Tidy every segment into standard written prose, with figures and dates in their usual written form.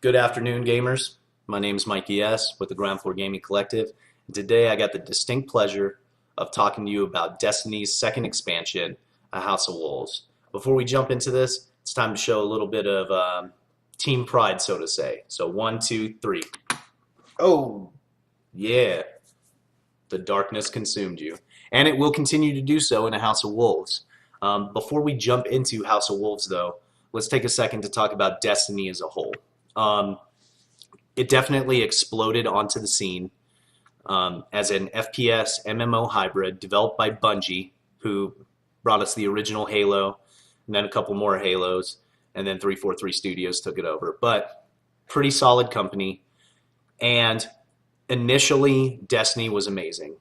Good afternoon, gamers. My name is Mikey S. with the Ground Floor Gaming Collective, and today I got the distinct pleasure of talking to you about Destiny's second expansion, A House of Wolves. Before we jump into this, it's time to show a little bit of team pride, so to say. So 1, 2, 3. Oh, yeah. The darkness consumed you. And it will continue to do so in A House of Wolves. Before we jump into House of Wolves, though, let's take a second to talk about Destiny as a whole. It definitely exploded onto the scene as an FPS MMO hybrid developed by Bungie, who brought us the original Halo, and then a couple more Halos, and then 343 Studios took it over. But pretty solid company. And initially, Destiny was amazing.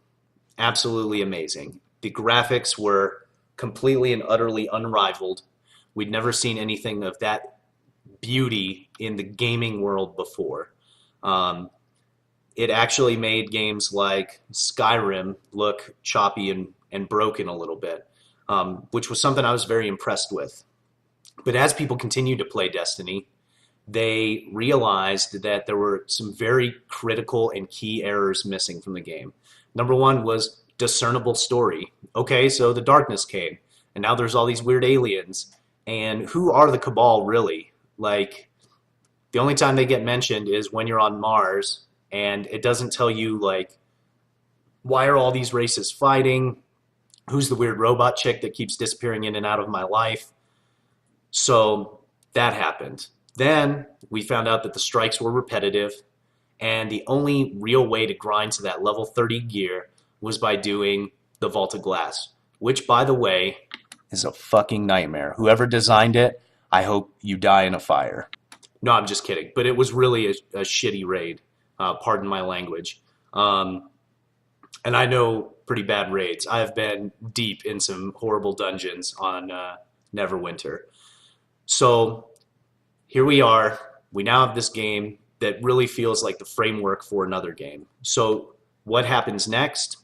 Absolutely amazing. The graphics were completely and utterly unrivaled. We'd never seen anything of that beauty in the gaming world before. It actually made games like Skyrim look choppy and broken a little bit, which was something I was very impressed with. But as people continued to play Destiny, they realized that there were some very critical and key errors missing from the game. Number one was discernible story. Okay, so the darkness came, and now there's all these weird aliens. And who are the Cabal really? Like, the only time they get mentioned is when you're on Mars, and it doesn't tell you, like, why are all these races fighting? Who's the weird robot chick that keeps disappearing in and out of my life? So that happened. Then we found out that the strikes were repetitive, and the only real way to grind to that level 30 gear was by doing the Vault of Glass, which, by the way, is a fucking nightmare. Whoever designed it, I hope you die in a fire. No, I'm just kidding. But it was really a shitty raid. Pardon my language. And I know pretty bad raids. I've been deep in some horrible dungeons on Neverwinter. So here we are. We now have this game that really feels like the framework for another game. So what happens next?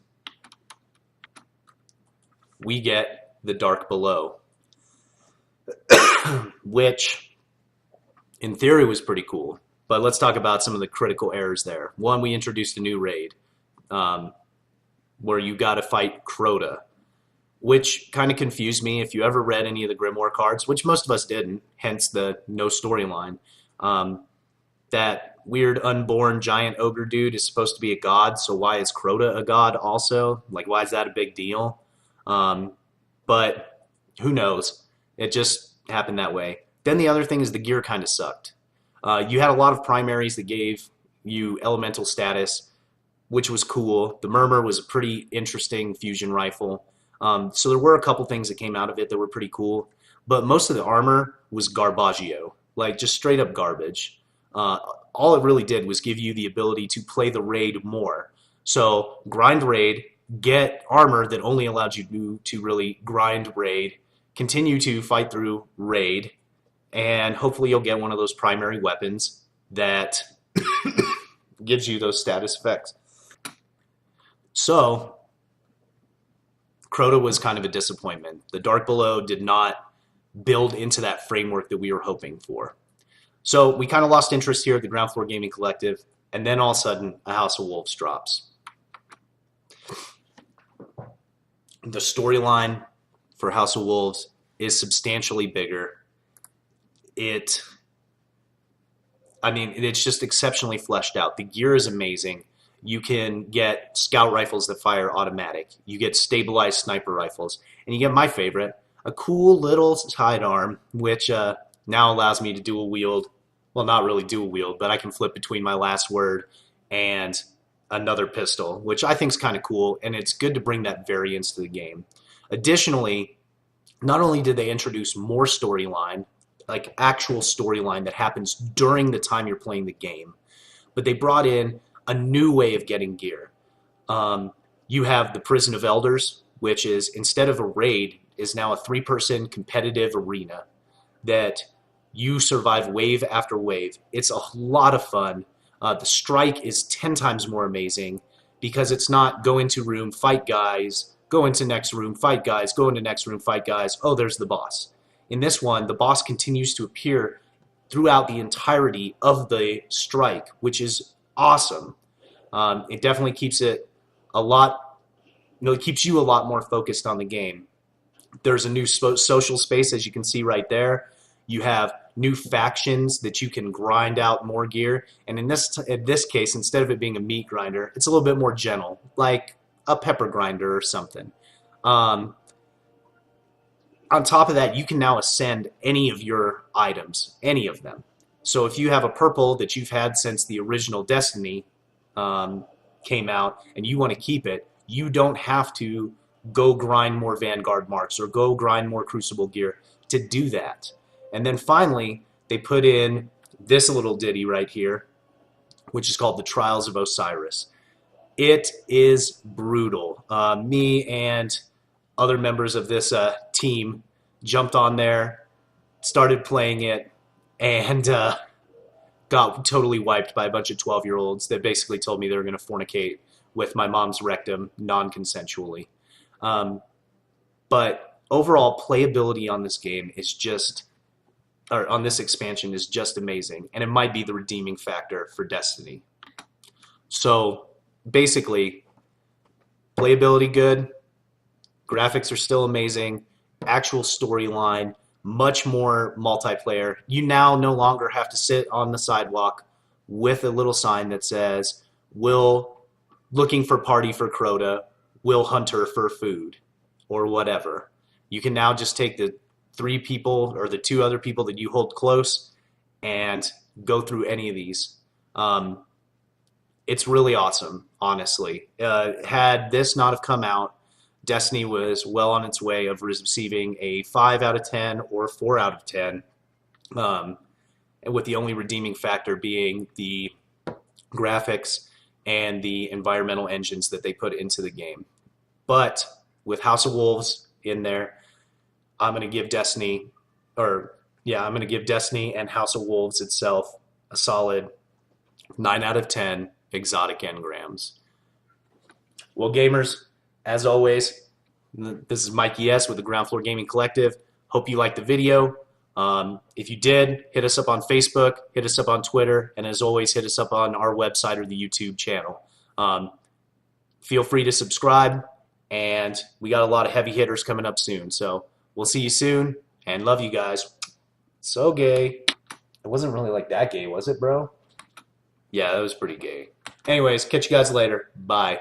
We get the Dark Below, which in theory was pretty cool. But let's talk about some of the critical errors there. One, we introduced a new raid where you got to fight Crota, which kind of confused me. If you ever read any of the Grimoire cards, which most of us didn't, hence the no storyline, that weird unborn giant ogre dude is supposed to be a god, so why is Crota a god also? Like, why is that a big deal? But who knows? It just happened that way. Then the other thing is the gear kind of sucked. You had a lot of primaries that gave you elemental status, which was cool. The Murmur was a pretty interesting fusion rifle. So there were a couple things that came out of it that were pretty cool. But most of the armor was garbaggio, like just straight up garbage. All it really did was give you the ability to play the raid more. So grind raid, get armor that only allowed you to really grind raid, continue to fight through raid, and hopefully you'll get one of those primary weapons that gives you those status effects. So Crota was kind of a disappointment. The Dark Below did not build into that framework that we were hoping for. So we kind of lost interest here at the Ground Floor Gaming Collective, and then all of a sudden, A House of Wolves drops. The storyline for House of Wolves is substantially bigger. It's just exceptionally fleshed out. The gear is amazing. You can get scout rifles that fire automatic. You get stabilized sniper rifles. And you get my favorite, a cool little sidearm, which now allows me to dual wield. Well, not really dual wield, but I can flip between my last word and another pistol, which I think is kind of cool, and it's good to bring that variance to the game. Additionally, not only did they introduce more storyline, like actual storyline that happens during the time you're playing the game, but they brought in a new way of getting gear. You have the Prison of Elders, which is, instead of a raid, is now a 3-person competitive arena that you survive wave after wave. It's a lot of fun. The strike is 10 times more amazing because it's not go into room, fight guys, go into next room, fight guys, go into next room, fight guys. Oh, there's the boss. In this one, the boss continues to appear throughout the entirety of the strike, which is awesome. It definitely keeps it a lot, it keeps you a lot more focused on the game. There's a new social space, as you can see right there. You have new factions that you can grind out more gear. And in this case, instead of it being a meat grinder, it's a little bit more gentle, like a pepper grinder or something. Um, on top of that, you can now ascend any of your items, any of them. So if you have a purple that you've had since the original Destiny came out and you want to keep it, you don't have to go grind more Vanguard marks or go grind more Crucible gear to do that. And then finally, they put in this little ditty right here, which is called the Trials of Osiris. It is brutal. Me and other members of this team jumped on there, started playing it, and got totally wiped by a bunch of 12-year-olds that basically told me they were going to fornicate with my mom's rectum non-consensually. But overall, playability on this game is just, or on this expansion is just amazing, and it might be the redeeming factor for Destiny. So basically, playability good, graphics are still amazing, actual storyline, much more multiplayer. You now no longer have to sit on the sidewalk with a little sign that says, "Will looking for party for Crota, will hunter for food," or whatever. You can now just take the 3 people or the 2 other people that you hold close and go through any of these. It's really awesome, honestly. Had this not have come out, Destiny was well on its way of receiving a 5 out of 10 or 4 out of 10, and with the only redeeming factor being the graphics and the environmental engines that they put into the game. But with House of Wolves in there, I'm going to give Destiny and House of Wolves itself a solid 9 out of 10 exotic engrams. Well, gamers, as always, this is Mikey S. with the Ground Floor Gaming Collective. Hope you liked the video. If you did, hit us up on Facebook, hit us up on Twitter, and as always, hit us up on our website or the YouTube channel. Feel free to subscribe, and we got a lot of heavy hitters coming up soon. So we'll see you soon, and love you guys. So gay. It wasn't really like that gay, was it, bro? Yeah, that was pretty gay. Anyways, catch you guys later. Bye.